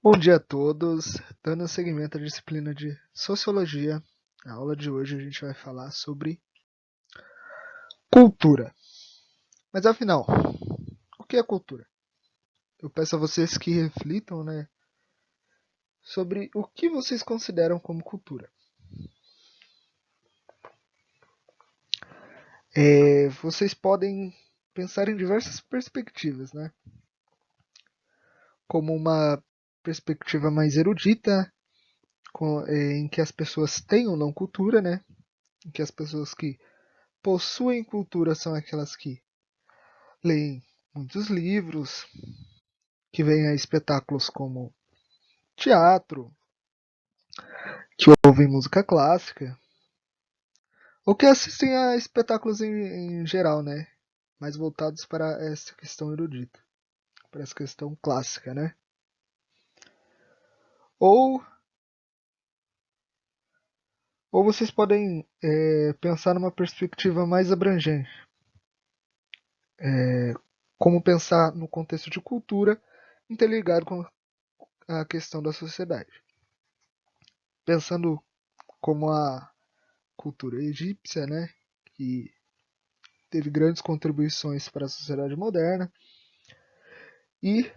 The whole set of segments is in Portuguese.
Bom dia a todos, dando seguimento à disciplina de Sociologia. Na aula de hoje a gente vai falar sobre cultura. Mas afinal, o que é cultura? Eu peço a vocês que reflitam, sobre o que vocês consideram como cultura. Vocês podem pensar em diversas perspectivas, como uma perspectiva mais erudita, em que as pessoas têm ou não cultura, em que as pessoas que possuem cultura são aquelas que leem muitos livros, que veem a espetáculos como teatro, que ouvem música clássica, ou que assistem a espetáculos em geral, mais voltados para essa questão erudita, para essa questão clássica, Ou, ou vocês podem pensar numa perspectiva mais abrangente, como pensar no contexto de cultura interligado com a questão da sociedade. Pensando como a cultura egípcia, que teve grandes contribuições para a sociedade moderna, e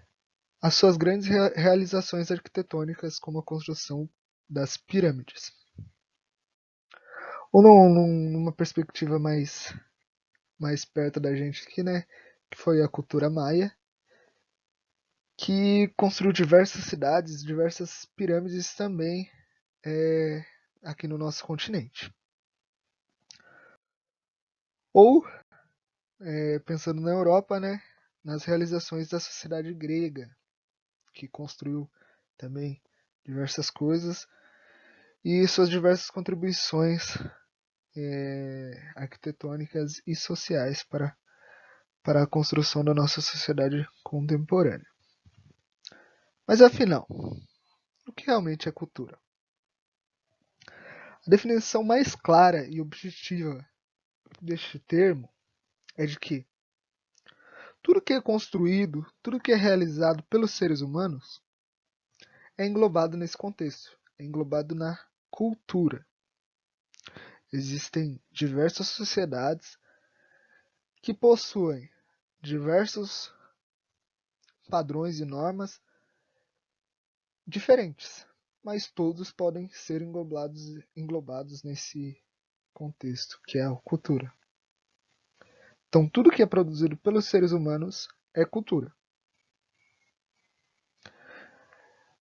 as suas grandes realizações arquitetônicas, como a construção das pirâmides. Ou numa perspectiva mais perto da gente aqui, que foi a cultura maia, que construiu diversas cidades, diversas pirâmides também aqui no nosso continente. Ou, pensando na Europa, nas realizações da sociedade grega, que construiu também diversas coisas, e suas diversas contribuições arquitetônicas e sociais para a construção da nossa sociedade contemporânea. Mas afinal, o que realmente é cultura? A definição mais clara e objetiva deste termo é de que tudo que é construído, tudo que é realizado pelos seres humanos é englobado nesse contexto, é englobado na cultura. Existem diversas sociedades que possuem diversos padrões e normas diferentes, mas todos podem ser englobados nesse contexto, que é a cultura. Então, tudo que é produzido pelos seres humanos é cultura.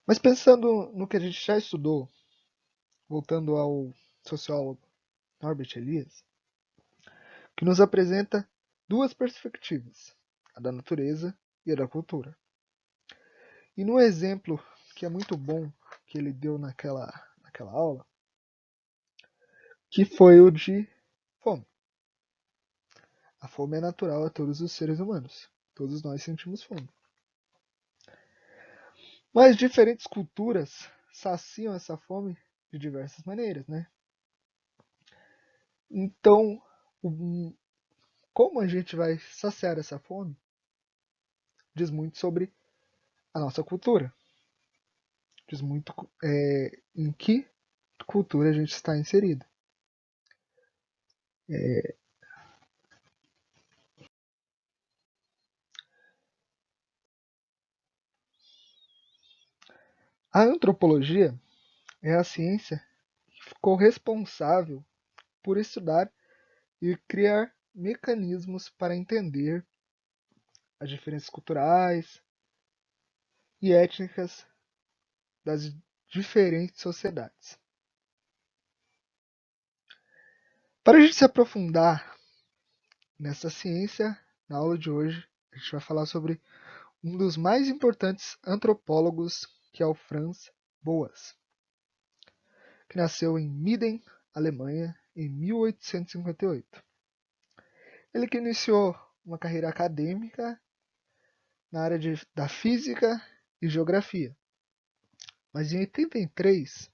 Mas pensando no que a gente já estudou, voltando ao sociólogo Norbert Elias, que nos apresenta duas perspectivas, a da natureza e a da cultura. E no exemplo que é muito bom que ele deu naquela aula, que foi o de fome. A fome é natural a todos os seres humanos. Todos nós sentimos fome. Mas diferentes culturas saciam essa fome de diversas maneiras, Então, como a gente vai saciar essa fome diz muito sobre a nossa cultura. Diz muito em que cultura a gente está inserido. A antropologia é a ciência que ficou responsável por estudar e criar mecanismos para entender as diferenças culturais e étnicas das diferentes sociedades. Para a gente se aprofundar nessa ciência, na aula de hoje, a gente vai falar sobre um dos mais importantes antropólogos, que é o Franz Boas, que nasceu em Minden, Alemanha, em 1858. Ele que iniciou uma carreira acadêmica na área da física e geografia. Mas em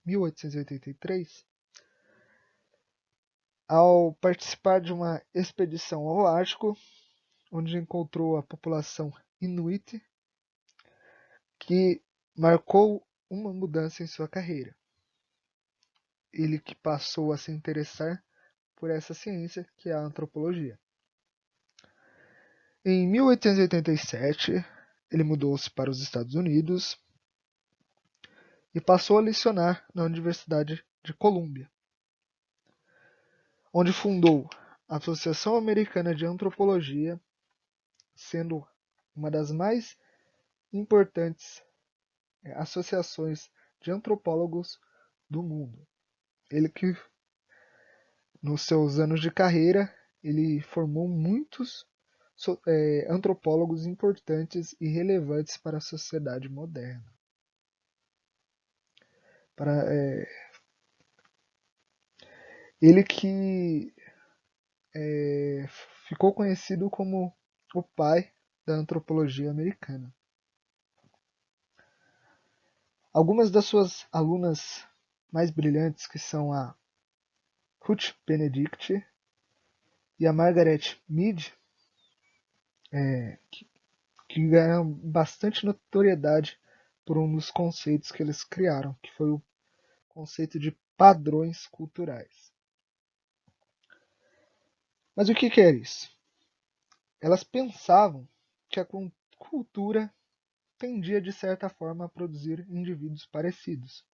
1883, ao participar de uma expedição ao Ártico, onde encontrou a população Inuit, que marcou uma mudança em sua carreira. Ele que passou a se interessar por essa ciência que é a antropologia. Em 1887, ele mudou-se para os Estados Unidos e passou a lecionar na Universidade de Colômbia, onde fundou a Associação Americana de Antropologia, sendo uma das mais importantes associações de antropólogos do mundo. Ele que, nos seus anos de carreira, ele formou muitos antropólogos importantes e relevantes para a sociedade moderna. Ele que ficou conhecido como o pai da antropologia americana. Algumas das suas alunas mais brilhantes, que são a Ruth Benedict e a Margaret Mead, que ganharam bastante notoriedade por um dos conceitos que eles criaram, que foi o conceito de padrões culturais. Mas o que é isso? Elas pensavam que a cultura tendia de certa forma a produzir indivíduos parecidos,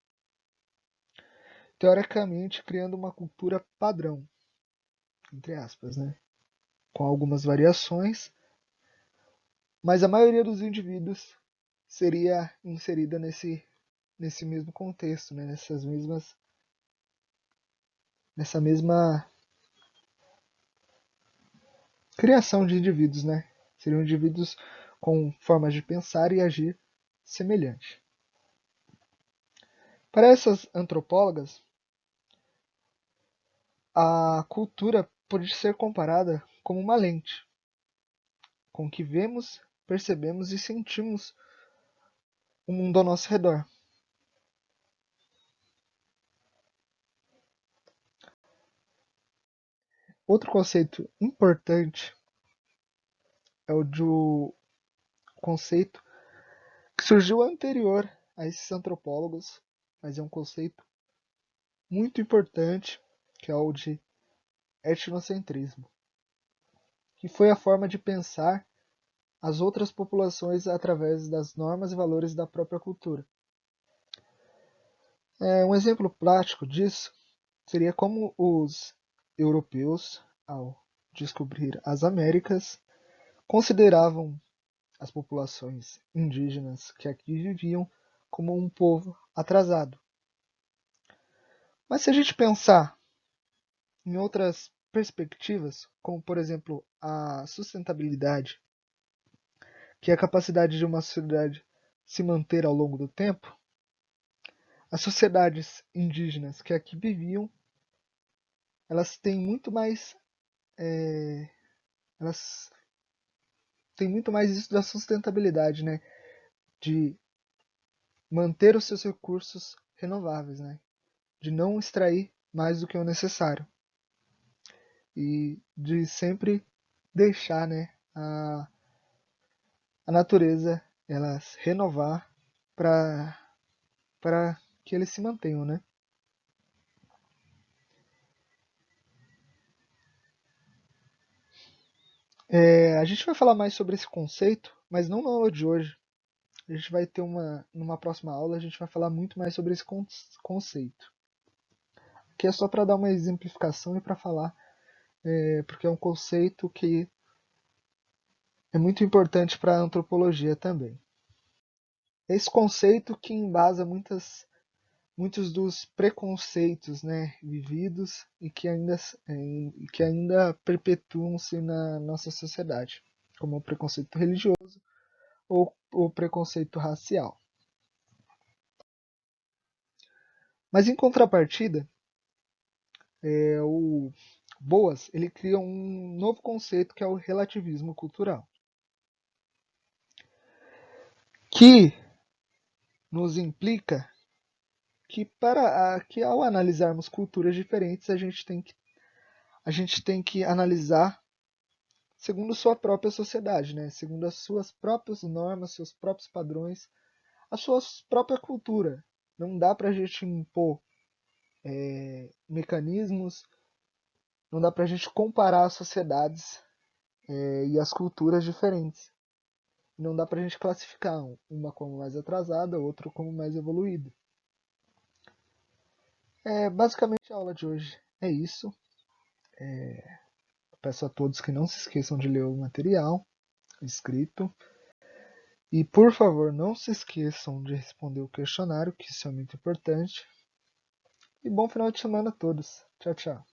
teoricamente criando uma cultura padrão, entre aspas, né? Com algumas variações, mas a maioria dos indivíduos seria inserida nesse mesmo contexto, né? Nessa mesma criação de indivíduos, né? Seriam indivíduos com formas de pensar e agir semelhante. Para essas antropólogas, a cultura pode ser comparada como uma lente, com que vemos, percebemos e sentimos o mundo ao nosso redor. Outro conceito importante é o do conceito que surgiu anterior a esses antropólogos, mas é um conceito muito importante, que é o de etnocentrismo, que foi a forma de pensar as outras populações através das normas e valores da própria cultura. Um exemplo prático disso seria como os europeus, ao descobrir as Américas, consideravam as populações indígenas que aqui viviam como um povo atrasado. Mas se a gente pensar em outras perspectivas, como por exemplo a sustentabilidade, que é a capacidade de uma sociedade se manter ao longo do tempo, as sociedades indígenas que aqui viviam, elas têm muito mais elas têm muito mais isso da sustentabilidade, né? De manter os seus recursos renováveis, né? De não extrair mais do que o necessário e de sempre deixar, né, a natureza ela se renovar para que eles se mantenham, né? A gente vai falar mais sobre esse conceito, mas não na aula de hoje. A gente vai ter numa próxima aula, a gente vai falar muito mais sobre esse conceito. Que é só para dar uma exemplificação e para falar, porque é um conceito que é muito importante para a antropologia também. Esse conceito que embasa muitos dos preconceitos, né, vividos e que ainda perpetuam-se na nossa sociedade, como o preconceito religioso ou o preconceito racial. Mas em contrapartida, o Boas ele cria um novo conceito que é o relativismo cultural, que nos implica que ao analisarmos culturas diferentes a gente tem que analisar segundo sua própria sociedade, né? Segundo as suas próprias normas, seus próprios padrões, a sua própria cultura. Não dá pra gente impor mecanismos, não dá pra gente comparar as sociedades e as culturas diferentes. Não dá pra gente classificar uma como mais atrasada, outra como mais evoluída. Basicamente a aula de hoje é isso. Peço a todos que não se esqueçam de ler o material escrito. E por favor, não se esqueçam de responder o questionário, que isso é muito importante. E bom final de semana a todos. Tchau, tchau.